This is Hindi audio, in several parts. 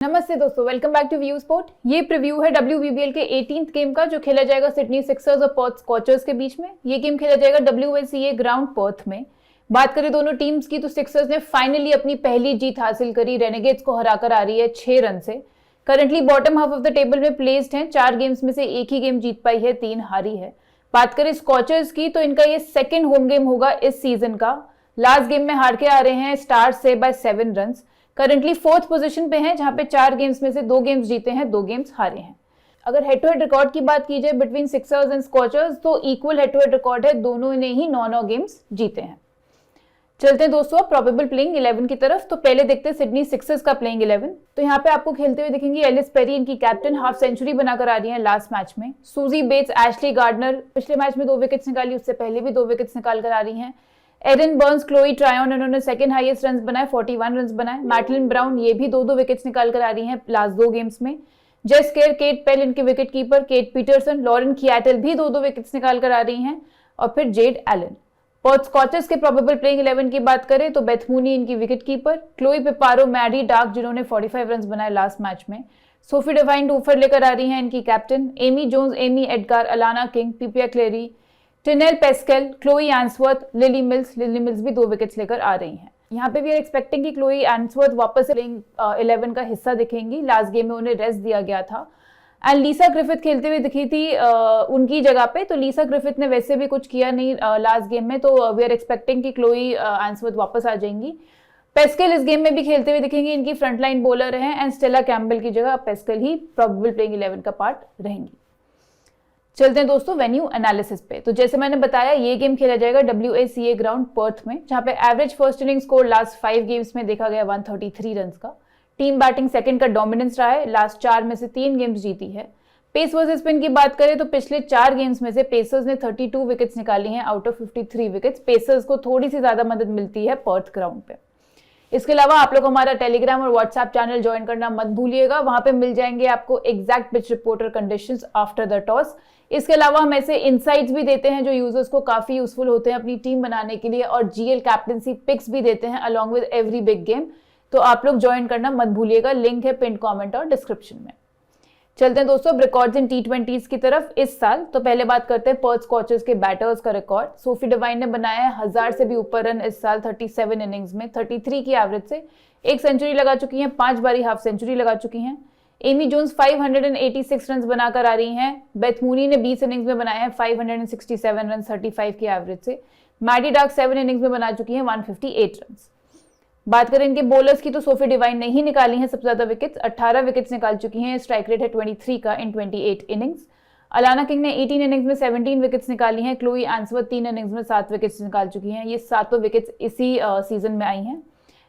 नमस्ते दोस्तों, welcome back to view sport. ये प्रीव्यू है WBBL के 18th गेम का जो खेला जाएगा सिडनी सिक्सर्स और पर्थ स्कॉचर्स के बीच में। ये गेम खेला जाएगा WSCA ग्राउंड पर्थ में। बात करें दोनों टीम्स की तो सिक्सर्स ने फाइनली अपनी पहली जीत हासिल करी, रेनेगेड्स को हराकर आ रही है 6 रन से। Currently bottom half of the table में प्लेस्ड हैं, 4 गेम्स में से एक ही गेम जीत पाई है, 3 हारी है। बात करें स्कॉचर्स की तो इनका ये सेकेंड होम गेम होगा इस सीजन का। लास्ट गेम में हार के आ रहे हैं स्टार्स से bye 7 run. Currently 4th position पे हैं, जहां पे 4 गेम्स में से 2 गेम्स जीते हैं, 2 गेम्स हारे हैं। अगर हेड टू हेड रिकॉर्ड की बात की जाए बिटवीन सिक्सर्स एंड स्कॉचर्स तो equal head to head record है, दोनों ने ही 9 गेम्स जीते हैं। चलते हैं दोस्तों प्रोबेबल प्लेइंग 11 की तरफ। तो पहले देखते हैं सिडनी सिक्सर्स का प्लेइंग 11। तो यहाँ पे आपको खेलते हुए दिखेंगी एलिस पेरी, इनकी कैप्टन, हाफ सेंचुरी बनाकर आ रही है लास्ट मैच में। सूजी बेट्स, एशली गार्डनर पिछले मैच में 2 विकेट्स निकाली, उससे पहले भी 2 विकेट्स निकाल कर आ रही हैं। एरन बर्न्स, क्लोई ट्रायन, इन्होंने सेकंड हाईएस्ट रन्स बनाए, 41 रन्स बनाए। मैटलिन ब्राउन, ये भी 2 विकेट्स निकाल कर आ रही हैं लास्ट 2 गेम्स में। जेस केयर, केट पेल इनके wicket keeper, Kate Peterson, Lauren Cheatle भी 2 विकेट्स निकाल कर आ रही हैं, और फिर जेड एलन। पर्थ स्कॉचर्स के प्रोबेबल प्लेइंग 11 की बात करें तो बेथ मूनी इनकी wicket keeper, Chloe Piparo, Maddy Darke जिन्होंने 45 रन्स बनाए लास्ट मैच में। सोफी डिवाइन डूफर लेकर आ रही हैं इनकी captain, Amy Jones, Amy Edgar, Alana King, Piepa Cleary, Taneale Peschel, Chloe Ainsworth, Lilly Mills भी 2 विकेट्स लेकर आ रही हैं। यहाँ पे भी एक्सपेक्टिंग कि क्लोई एंसवर्थ वापस प्लेइंग 11 का हिस्सा दिखेंगी। लास्ट गेम में उन्हें रेस्ट दिया गया था एंड लीसा ग्रिफिथ खेलते हुए दिखी थी उनकी जगह पे। तो लीसा ग्रिफिथ ने वैसे भी कुछ किया नहीं लास्ट गेम में, तो वी आर एक्सपेक्टिंग कि क्लोई एंसवर्थ वापस आ जाएंगी। पेस्केल इस गेम में भी खेलते हुए दिखेंगी, इनकी फ्रंटलाइन बॉलर हैं, एंड स्टेला कैम्बेल की जगह पेस्केल ही प्रोबेबल प्लेइंग 11 का पार्ट रहेंगी। चलते हैं दोस्तों वेन्यू एनालिसिस पे। तो जैसे मैंने बताया ये गेम खेला जाएगा WSCA ग्राउंड पर्थ में, जहां पे average first inning score last 5 games में देखा गया 133 रन का। टीम बैटिंग सेकंड का डोमिनेंस रहा है, लास्ट 4 में से 3 गेम्स जीती है। पेस वर्सेस स्पिन की बात करें तो पिछले 4 गेम्स में से पेसर्स ने 32 विकेट्स निकाली हैं आउट ऑफ 53 विकेट्स। पेसर्स को थोड़ी सी ज्यादा मदद मिलती है पर्थ ग्राउंड पे। इसके अलावा आप लोग हमारा टेलीग्राम और व्हाट्सएप चैनल ज्वाइन करना मत भूलिएगा, वहां पे मिल जाएंगे आपको exact pitch reporter conditions after the toss. इसके अलावा हम ऐसे इनसाइट्स भी देते हैं जो यूजर्स को काफी यूजफुल होते हैं अपनी टीम बनाने के लिए, और GL कैप्टनसी पिक्स भी देते हैं along with every big game. तो आप लोग ज्वाइन करना मत भूलिएगा, लिंक है पिन कमेंट और डिस्क्रिप्शन में। चलते हैं दोस्तों रिकॉर्ड्स इन T20s की तरफ इस साल। तो पहले बात करते हैं पर्थ स्कॉचर्स के बैटर्स का रिकॉर्ड। सोफी डिवाइन ने बनाया है 1000 से भी ऊपर रन इस साल 37 इनिंग्स में, 33 की एवरेज से। 1 सेंचुरी लगा चुकी हैं, 5 बारी हाफ सेंचुरी लगा चुकी हैं। एमी जोन्स 586 रन बनाकर आ रही हैं। बेथ मूनी ने 20 इनिंग्स में बनाए हैं 567 रन 35 की एवरेज से। मैडी डार्क 7 इनिंग्स में बना चुकी हैं 158 रन। बात करें इनके बॉलर्स की तो सोफी डिवाइन ने ही निकाली हैं सबसे ज्यादा विकेट्स, 18 विकेट्स निकाल चुकी हैं। स्ट्राइक रेट है 23 का इन 28 इनिंग्स। अलाना किंग ने 18 इनिंग्स में 17 विकेट्स निकाली हैं। क्लोई एंसवर्थ 3 इनिंग्स में 7 विकेट्स निकाल चुकी हैं। ये 7 विकेट्स इसी सीजन में आई हैं।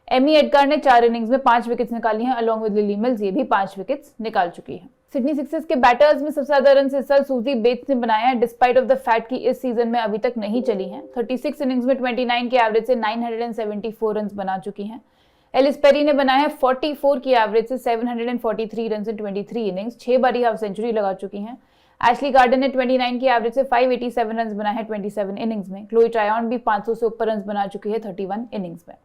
एमी एडगार ने 4 इनिंग्स में 5 विकेट्स निकाली हैं अलॉन्ग विद लिली मिल्स, ये भी 5 विकेट्स निकाल चुकी हैं। सिडनी सिक्सर्स के बैटर्स में सबसे ज्यादा रन इस साल सूजी बेट्स ने बनाया है, डिस्पाइट ऑफ द फैक्ट कि इस सीजन में अभी तक नहीं चली हैं। 36 इनिंग्स में 29 के एवरेज से 974 रन बना चुकी हैं। एलिस पेरी ने बनाया है 44 की एवरेज से 743 रन इन 23 इनिंग्स, 6 बारी हाफ सेंचुरी लगा चुकी हैं। एशली गार्डन ने 29 की एवरेज से 587 रन बनाए हैं 27 इनिंग्स में। क्लोई ट्रायन भी 500 से ऊपर रन बना चुकी है 31 इनिंग्स में।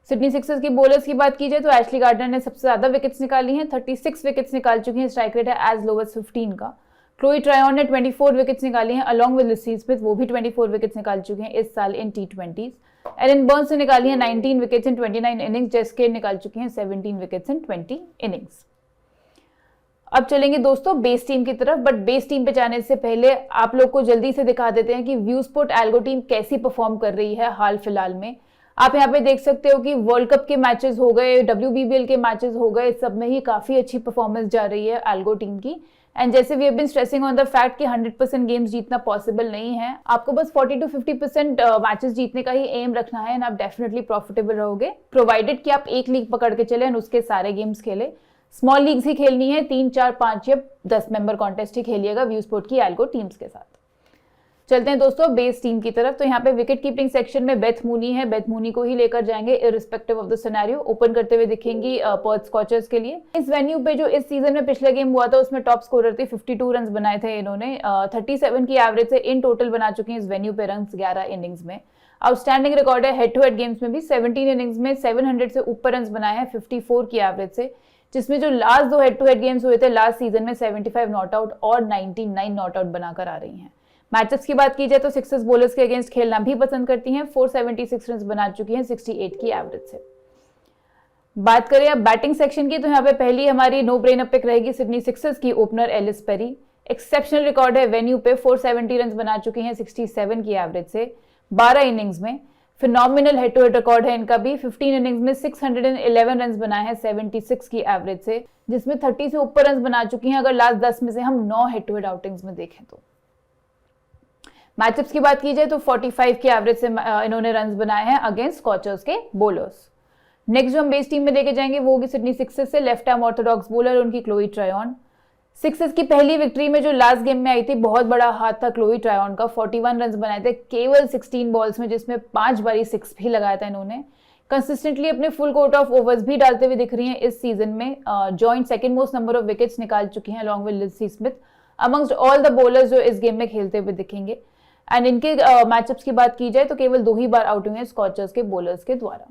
सिडनी सिक्सर्स की बॉलर्स की बात की जाए तो एशली गार्डन ने सबसे ज्यादा विकेट्स निकाली हैं, 36 विकेट्स निकाल चुकी हैं। स्ट्राइक रेट है एज लो एज 15 का। क्लोई ट्रायन ने 24 विकेट्स निकाली हैं अलॉन्ग विद लिसी स्मिथ, वो भी 24 विकेट्स निकाल चुके हैं इस साल इन T20s। एरन बर्न्स ने निकाली है 19 विकेट्स इन 29 इनिंग्स। जेस केयर निकाल चुकी हैं 17 विकेट्स इन 20 इनिंग्स। अब चलेंगे दोस्तों बेस टीम की तरफ, बट बेस टीम पे जाने से पहले आप लोग को जल्दी से दिखा देते हैं कि व्यू स्पोर्ट एल्गो टीम कैसी परफॉर्म कर रही है हाल फिलहाल में। आप यहाँ पे देख सकते हो कि वर्ल्ड कप के मैचेस हो गए, WBBL के मैचेस हो गए, सब में ही काफी अच्छी परफॉर्मेंस जा रही है एल्गो टीम की। एंड जैसे we have been stressing on the fact कि 100% गेम्स जीतना पॉसिबल नहीं है, आपको बस 40 to 50% मैचेस जीतने का ही एम रखना है, एंड आप डेफिनेटली प्रॉफिटेबल रहोगे, प्रोवाइडेड कि आप एक लीग पकड़ के चले और उसके सारे गेम्स खेले। स्मॉल लीग्स ही खेलनी है, 3, 4, 5 या 10 मेंबर कॉन्टेस्ट ही खेलिएगा व्यू स्पोर्ट की एल्गो टीम्स के साथ। चलते हैं दोस्तों बेस टीम की तरफ। तो यहाँ पे विकेट कीपिंग सेक्शन में बेथ मूनी है, बेथ मूनी को ही लेकर जाएंगे irrespective of the scenario. Open करते हुए दिखेंगी पर्थ स्कॉचर्स के लिए। इस वेन्यू पे जो इस सीजन में पिछला गेम हुआ था उसमें टॉप स्कोरर थे, 52 रन बनाए थे इन्होंने। 37 की एवरेज से इन टोटल बना चुके हैं इस वेन्यू पे रन 11 इनिंग्स में। आउटस्टैंडिंग रिकॉर्ड है हेड टू हेड गेम्स में भी 17 इनिंग्स में 700 से ऊपर रन बनाए हैं 54 की एवरेज से। जिसमें जो last 2 head to head games हुए थे लास्ट सीजन में 75 नॉट आउट और 99 नॉट आउट बनाकर आ रही हैं। मैचअप्स की बात की जाए तो सिक्सर्स बॉलर्स के अगेंस्ट खेलना भी पसंद करती हैं। 476 रन बना चुकी हैं 68 की एवरेज से। बात करें अब बैटिंग सेक्शन की, तो यहाँ पे पहली हमारी नो ब्रेनर पिक रहेगी सिडनी सिक्सर्स की opener Ellyse Perry. Exceptional record है वेन्यू पे, 470 रन बना चुकी हैं 67 की एवरेज से 12 इनिंग्स में। Phenomenal head to head record है इनका भी, 15 इनिंग्स में 611 रन बनाए हैं 76 की एवरेज से, जिसमें 30 से ऊपर रन बना चुकी हैं अगर लास्ट 10 में से हम 9 हेड टू हेड आउटिंग्स में देखें तो। मैचअप्स की बात की जाए तो 45 की एवरेज से इन्होंने रन बनाए हैं अगेंस्ट स्कॉचर्स के बॉलर्स। नेक्स्ट जो हम बेस टीम में लेके जाएंगे वो होगी सिडनी सिक्सर्स से लेफ्ट आर्म ऑर्थोडॉक्स बॉलर उनकी क्लोई ट्रायन। सिक्सर्स की पहली विक्ट्री में जो लास्ट गेम में आई थी, बहुत बड़ा हाथ था क्लोई ट्रायन का, 41 रन बनाए थे केवल 16 बॉल्स में, जिसमें 5 बारी 6 भी लगाया था इन्होंने। कंसिस्टेंटली अपने फुल कोर्ट ऑफ ओवर्स भी डालते हुए दिख रही हैं इस सीजन में। Joint second most number of wickets निकाल चुकी हैं along with Lindsay Smith amongst all the bowlers जो इस गेम में खेलते हुए दिखेंगे। एंड इनके मैचअप्स की बात की जाए तो केवल 2 ही बार आउट हुए हैं स्कॉचर्स के बॉलर्स के द्वारा।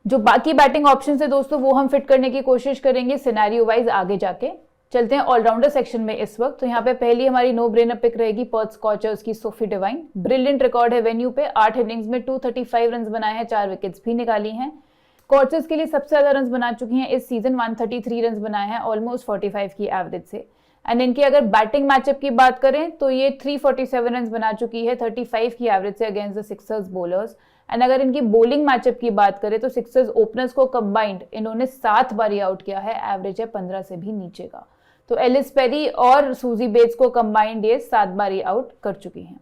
जो बाकी बैटिंग ऑप्शन है दोस्तों वो हम फिट करने की कोशिश करेंगे सिनेरियो वाइज आगे जाके। चलते हैं ऑलराउंडर सेक्शन में इस वक्त। तो यहाँ पे पहली हमारी नो ब्रेनर पिक रहेगी पर्थ स्कॉचर्स की सोफी डिवाइन। ब्रिलियंट रिकॉर्ड है वेन्यू पे, 8 इनिंग्स में 235 रन बनाए हैं, 4 विकेट्स भी निकाली हैं। स्कॉचर्स के लिए सबसे ज्यादा रन बना चुकी हैं इस सीजन, 133 रन बनाए हैं ऑलमोस्ट 45 की एवरेज से। एंड इनकी अगर बैटिंग मैचअप की बात करें तो ये 347 रन बना चुकी है 35 की एवरेज से against the Sixers bowlers. And अगर इनकी बॉलिंग मैचअप की बात करें तो सिक्सर्स ओपनर्स को कंबाइंड इन्होंने 7 बारी आउट किया है, एवरेज है 15 से भी नीचे का। तो एलिस पेरी और सूजी बेट्स को कंबाइंड ये 7 बारी आउट कर चुकी हैं।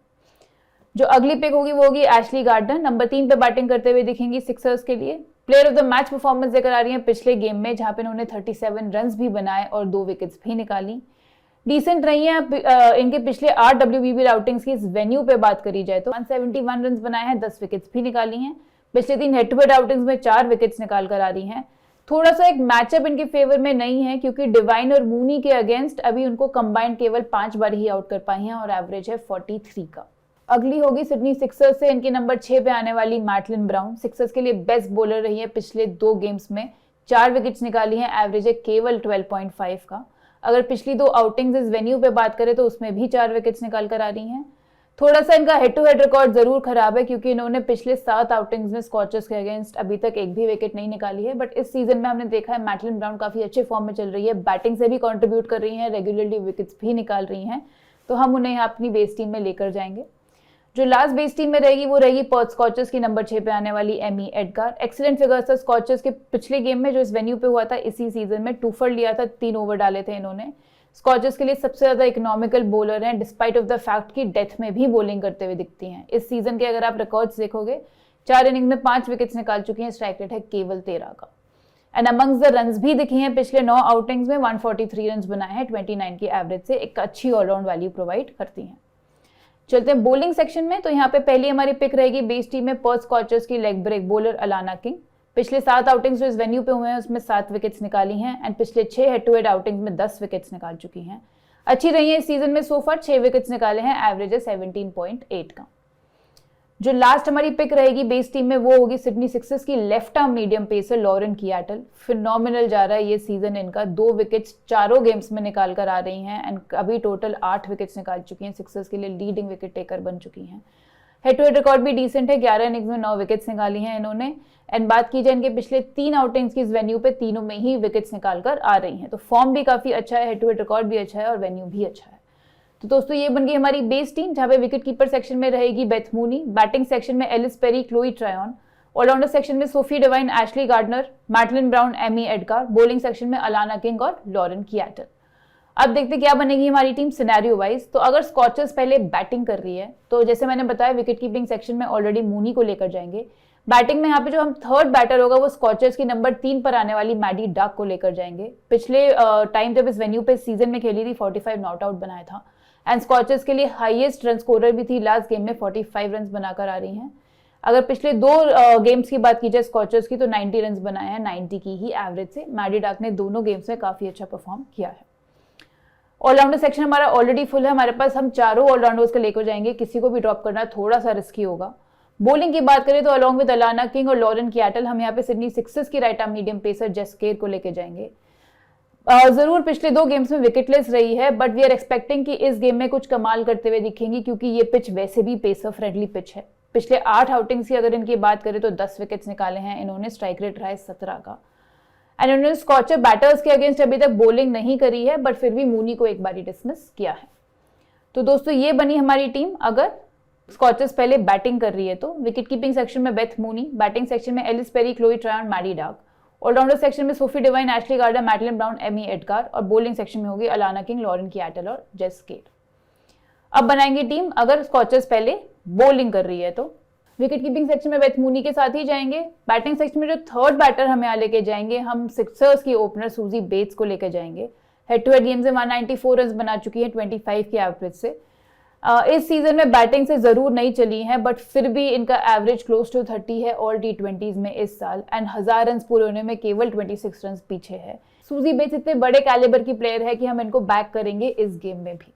जो अगली पिक होगी वो होगी एशली गार्डनर, नंबर 3 पे बैटिंग करते हुए दिखेंगी सिक्सर्स के लिए। Player of the match performance देकर आ रही है पिछले गेम में, जहां पे इन्होंने 37 रन भी बनाए और 2 विकेट्स भी निकाली। डिसेंट रही है इनके पिछले 8 WBBL आउटिंग्स की इस वेन्यू पे बात करी जाए तो 171 रन बनाए हैं, 10 विकेट्स भी निकाली हैं। पिछले 3 हेड टू हेड आउटिंग्स में 4 विकेट्स निकाल कर आ रही हैं। थोड़ा सा एक मैचअप इनके फेवर में नहीं है क्योंकि डिवाइन और मूनी के अगेंस्ट अभी उनको कंबाइंड केवल 5 बार ही आउट कर पाई हैं और एवरेज है 43 का। अगली होगी सिडनी सिक्सर्स से इनकी नंबर 6 पे आने वाली मैटलिन ब्राउन। सिक्सर्स के लिए बेस्ट बॉलर रही है पिछले 2 गेम्स में, 4 विकेट्स निकाली हैं, एवरेज है केवल 12.5 का। अगर पिछली 2 आउटिंग्स इस वेन्यू पे बात करें तो उसमें भी 4 विकेट्स निकाल कर आ रही हैं। थोड़ा सा इनका हेड टू हेड रिकॉर्ड जरूर खराब है क्योंकि इन्होंने पिछले 7 आउटिंग्स में स्कॉचर्स के अगेंस्ट अभी तक एक भी विकेट नहीं निकाली है। बट इस सीजन में हमने देखा है मैटलिन ब्राउन काफी अच्छे फॉर्म में चल रही है, बैटिंग से भी कंट्रीब्यूट कर रही हैं, रेगुलरली विकेट्स भी निकाल रही हैं, तो हम उन्हें यहाँ अपनी बेस टीम में लेकर जाएंगे। जो लास्ट बेस टीम में रहेगी वो रहेगी पर्थ स्कॉचर्स की नंबर 6 पे आने वाली एमी एडगार। एक्सीलेंट फिगर्स था स्कॉचर्स के पिछले गेम में जो इस वेन्यू पे हुआ था इसी सीजन में, 2 फॉर लिया था, 3 ओवर डाले थे इन्होंने। स्कॉचर्स के लिए सबसे ज्यादा इकोनॉमिकल बॉलर हैं डिस्पाइट ऑफ द फैक्ट कि डेथ में भी बॉलिंग करते हुए दिखती हैं। इस सीजन के अगर आप रिकॉर्ड्स देखोगे 4 इनिंग में 5 विकेट्स निकाल चुकी हैं, स्ट्राइक रेट है केवल 13 का। एंड अमंग्स द रन्स भी दिखी हैं पिछले 9 आउटिंग्स में, 143 रन बनाए हैं 29 की एवरेज से, एक अच्छी ऑलराउंड वैल्यू प्रोवाइड करती हैं। चलते हैं बॉलिंग सेक्शन में। तो यहाँ पे पहली हमारी पिक रहेगी बेस टीम में पर्थ स्कॉचर्स की leg break bowler Alana King. पिछले 7 आउटिंग्स जो इस वेन्यू पे हुए हैं उसमें 7 विकेट्स निकाली हैं एंड पिछले 6 हेड टू हेड आउटिंग्स में 10 विकेट्स निकाल चुकी हैं। अच्छी रही है इस सीजन में, सो फार 6 विकेट्स निकाले हैं, एवरेज है 17.8 का। जो लास्ट हमारी पिक रहेगी बेस टीम में वो होगी सिडनी सिक्सर्स की left arm medium pacer Lauren Cheatle. Phenomenal जा रहा है ये सीजन इनका, 2 विकेट्स चारों गेम्स में निकाल कर आ रही हैं एंड अभी टोटल 8 विकेट्स निकाल चुकी हैं, सिक्सर्स के लिए लीडिंग विकेट टेकर बन चुकी हैं। हेड टू हेड रिकॉर्ड भी डिसेंट है, 11 इनिंग्स में 9 विकेट्स निकाली हैं इन्होंने। एंड बात की जाए इनके पिछले 3 आउटिंग्स की इस वेन्यू पे, तीनों में ही विकेट्स निकाल कर आ रही हैं, तो फॉर्म भी काफी अच्छा है, हेड टू हेड रिकॉर्ड भी अच्छा है और वेन्यू भी अच्छा है। तो दोस्तों ये बन गई हमारी बेस टीम, जहां पे विकेट कीपर सेक्शन में रहेगी बेथ मूनी, बैटिंग सेक्शन में Ellyse Perry, Chloe Tryon, allrounder section में Sophie Devine, Ashleigh Gardner, Maitlan Brown, Amy Edgar, bowling section में अलाना किंग और लॉरेन कियाटल। अब देखते क्या बनेगी हमारी टीम सिनेरियो वाइज। तो अगर स्कॉचर्स पहले बैटिंग कर रही है तो जैसे मैंने बताया विकेट कीपिंग सेक्शन में ऑलरेडी मूनी को लेकर जाएंगे। बैटिंग में यहाँ पे जो हम थर्ड बैटर होगा वो स्कॉचर्स की नंबर 3 पर आने वाली मैडी डक को लेकर जाएंगे। पिछले टाइम जब इस वेन्यू पे सीजन में खेली थी 45 नॉट आउट बनाया था एंड स्कॉचर्स के लिए हाईएस्ट रन स्कोरर भी थी, लास्ट गेम में 45 रन बनाकर आ रही हैं। अगर पिछले 2 गेम्स की बात की जाए स्कॉचर्स की तो 90 रन बनाए हैं 90 की ही एवरेज से। मैडी डक ने दोनों गेम्स में काफी अच्छा परफॉर्म किया है। ऑलराउंडर सेक्शन हमारा ऑलरेडी फुल है, हमारे पास हम चारों ऑलराउंडर्स को लेकर जाएंगे, किसी को भी ड्रॉप करना थोड़ा सा रिस्की होगा। बॉलिंग की बात करें तो अलॉन्ग विद अलाना किंग और लॉरेन कियाटल हम यहाँ पे सिडनी सिक्सर्स की राइट आर्म मीडियम पेसर जेस केर को लेके जाएंगे। जरूर पिछले 2 गेम्स में विकेटलेस रही है, बट वी आर एक्सपेक्टिंग कि इस गेम में कुछ कमाल करते हुए दिखेंगी, क्योंकि ये पिच वैसे भी पेसर फ्रेंडली पिच है। पिछले 8 आउटिंग्स की अगर इनकी बात करें तो 10 विकेट्स निकाले हैं इन्होंने, स्ट्राइक रेट रहा है 17 का। एंड इन्होंने स्कॉचर बैटर्स के अगेंस्ट अभी तक बॉलिंग नहीं करी है, बट फिर भी मूनी को एक बारी डिसमिस किया है। तो दोस्तों ये बनी हमारी टीम अगर स्कॉचर्स पहले बैटिंग कर रही है तो। विकेट कीपिंग सेक्शन में बेथ मूनी, बैटिंग सेक्शन में Ellyse Perry, Chloe Tryon, Maddy Darke, allrounder section में Sophie Devine, Ashleigh Gardner, Madeline Brown, Amy Edgar, और बॉलिंग सेक्शन में होगी अलाना किंग, लॉरेन कियाटल और जेस केर। अब बनाएंगे टीम अगर स्कॉचर्स पहले बॉलिंग कर रही है तो। विकेट कीपिंग सेक्शन में बेथ मूनी के साथ ही जाएंगे। बैटिंग सेक्शन में जो थर्ड बैटर हम यहाँ लेके जाएंगे, हम सिक्सर्स की ओपनर सूजी बेट्स को लेकर जाएंगे। हेड टू हेड गेम से 194 रन बना चुकी है 25 की एवरेज से। इस सीजन में बैटिंग से जरूर नहीं चली हैं, बट फिर भी इनका एवरेज क्लोज टू 30 है ऑल T20s में इस साल, एंड 1000 रन पूरे होने में केवल 26 रन पीछे है। सूजी बेट्स इतने बड़े कैलिबर की प्लेयर है कि हम इनको बैक करेंगे इस गेम में भी।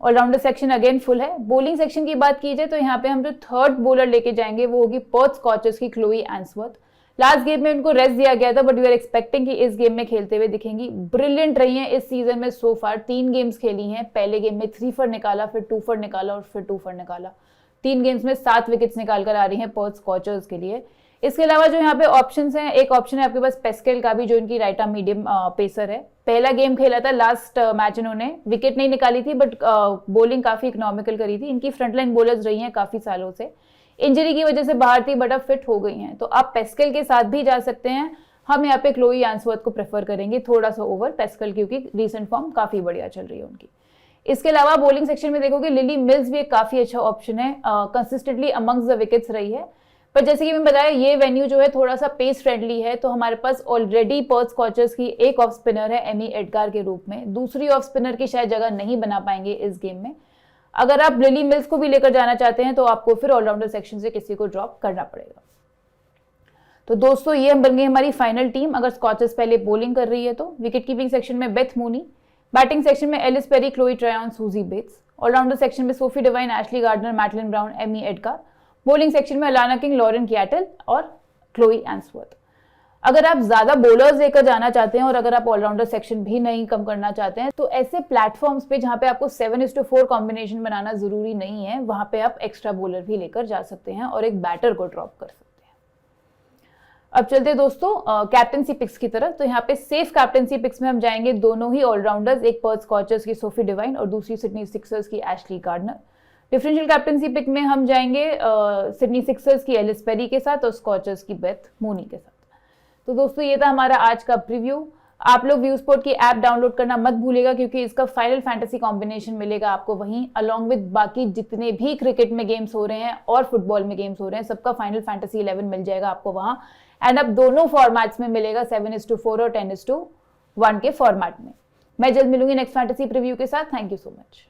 ऑलराउंडर सेक्शन अगेन फुल है। बॉलिंग सेक्शन की बात की जाए तो यहाँ पे हम जो थर्ड बॉलर लेके जाएंगे वो होगी पर्थ स्कॉचर्स की क्लोई एंसवर्थ। लास्ट गेम में उनको रेस्ट दिया गया था, बट वी आर एक्सपेक्टिंग कि इस गेम में खेलते हुए दिखेंगी। ब्रिलियंट रही हैं इस सीजन में सो फार। 3 गेम्स खेली हैं, पहले गेम में 3 फॉर निकाला, फिर 2 फॉर निकाला और फिर 2 फॉर निकाला। 3 गेम्स में 7 विकेट्स निकाल कर आ रही हैं पर्थ स्कॉचर्स के लिए। इसके अलावा जो यहाँ पे ऑप्शंस हैं, एक ऑप्शन है आपके पास पेस्केल का भी, जो इनकी राइट आर्म मीडियम पेसर है। पहला गेम खेला था, लास्ट मैच इन्होंने विकेट नहीं निकाली थी, बट बॉलिंग काफी इकोनॉमिकल करी थी। इनकी फ्रंटलाइन बॉलर्स रही हैं काफी सालों से, इंजरी की वजह से बाहर थी, बट अब फिट हो गई हैं, तो आप पेस्केल के साथ भी जा सकते हैं। हम यहाँ पे क्लोई एंसवर्थ को प्रेफर करेंगे थोड़ा सा ओवर पेस्केल, क्योंकि रीसेंट फॉर्म काफी बढ़िया चल रही है उनकी। इसके अलावा बॉलिंग सेक्शन में देखोगे लिली मिल्स भी एक काफी अच्छा ऑप्शन है, कंसिस्टेंटली अमंग्स द विकेट्स रही है। पर जैसे कि मैं बताया, ये वेन्यू जो है थोड़ा सा पेस फ्रेंडली है, तो हमारे पास ऑलरेडी पर्थ स्कॉचर्स की एक ऑफ स्पिनर है एमी एडगार के रूप में। दूसरी ऑफ स्पिनर की शायद जगह नहीं बना पाएंगे इस गेम में। अगर आप लिली मिल्स को भी लेकर जाना चाहते हैं तो आपको फिर ऑलराउंडर सेक्शन से किसी को ड्रॉप करना पड़ेगा। तो दोस्तों ये बन गई हमारी फाइनल टीम अगर स्कॉचर्स पहले बॉलिंग कर रही है तो। विकेट कीपिंग सेक्शन में बेथ मूनी, बैटिंग सेक्शन में Ellyse Perry, Chloe Tryon, Suzie Bates, allrounder section में Sophie Devine, Ashleigh Gardner, Maitlan Brown, Amy Edgar, bowling section में अलाना किंग, लॉरेन कियाटल और क्लोई एंसवर्थ। अगर आप ज्यादा बॉलर्स लेकर जाना चाहते हैं और अगर आप ऑलराउंडर सेक्शन भी नहीं कम करना चाहते हैं तो ऐसे प्लेटफॉर्म्स पे जहां पे आपको 7:4 कॉम्बिनेशन बनाना जरूरी नहीं है, वहां पे आप एक्स्ट्रा बॉलर भी लेकर जा सकते हैं और एक बैटर को ड्रॉप कर सकते हैं। अब चलते हैं दोस्तों कैप्टनसी पिक्स की तरफ। तो यहाँ पे सेफ कैप्टनसी पिक्स में हम जाएंगे दोनों ही ऑलराउंडर्स, एक पर्थ स्कॉचर्स की सोफी डिवाइन और दूसरी सिडनी सिक्सर्स की Ashleigh Gardner. Differential captaincy pick में हम जाएंगे सिडनी सिक्सर्स की एलिस पेरी के साथ और स्कॉचर्स की बेथ मूनी के साथ। तो दोस्तों ये था हमारा आज का प्रीव्यू। आप लोग व्यू स्पोर्ट की ऐप डाउनलोड करना मत भूलेगा, क्योंकि इसका फाइनल फैंटेसी कॉम्बिनेशन मिलेगा आपको वहीं, अलॉन्ग विद बाकी जितने भी क्रिकेट में गेम्स हो रहे हैं और फुटबॉल में गेम्स हो रहे हैं, सबका फाइनल फैंटेसी 11 मिल जाएगा आपको वहां। एंड अब दोनों फॉर्मेट्स में मिलेगा, 7:4 और 10:1 के फॉर्मेट में। मैं जल्द मिलूंगी नेक्स्ट फैंटेसी प्रीव्यू के साथ। Thank you so much.